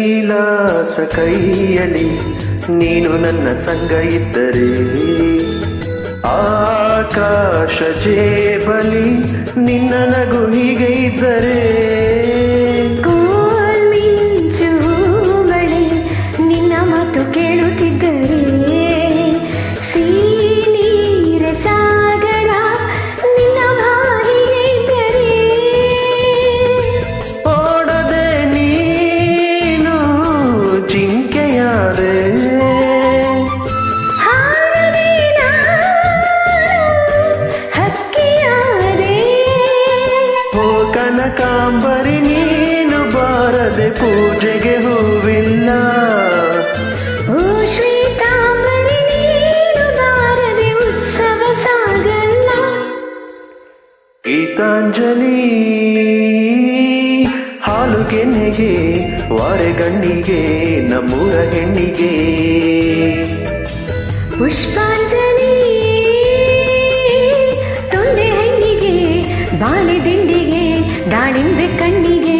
ಕೈಲಾಸ ಕೈಯಲಿ ನೀನು ನನ್ನ ಸಂಗ ಇದ್ದರೆ, ಆಕಾಶ ಜೇಬಲಿ ನಿನ್ನ ನಗು ಹೀಗೆ ಇದ್ದರೆ, ಕೋಲ್ಮಿಂಚು ಮಳೆ ನಿನ್ನ ಮಾತು ಕೇಳುತ್ತಿದ್ದರೆ, ನೀರ ಸಾಗರ ನಿನ್ನ ಬಾಯಿಗೆ ಇದ್ದರೆ, ಓಡದೆ ನೀನು ಜಿಂಕೆಯಾದೆ, ಹಾರದೆ ಹಕ್ಕಿಯಾದೆ, ಓ ಕನಕಾಂಬರಿ ನೀನು ಬಾರದೆ ಪೂಜೆಗೆ ಹೂವಿಲ್ಲ, ಓ ಶ್ವೇತಾಂಬರಿ ನೀನು ಬಾರದೆ ಉತ್ಸವ ಸಾಗಲ್ಲ. ಗೀತಾಂಜಲಿ ಹಾಲು ಕೆನ್ನೆಗೆ ವಾರೆಗಣ್ಣಿಗೆ ನಮ್ಮೂರ ಹೆಣ್ಣಿಗೆ, ಪುಷ್ಪಾಂಜಲಿ ತೊಂಡೆ ಹೆಣ್ಣಿಗೆ ಬಾಳೆ ದಿಂಡಿಗೆ ದಾಳಿಂಬೆ ಕಣ್ಣಿಗೆ.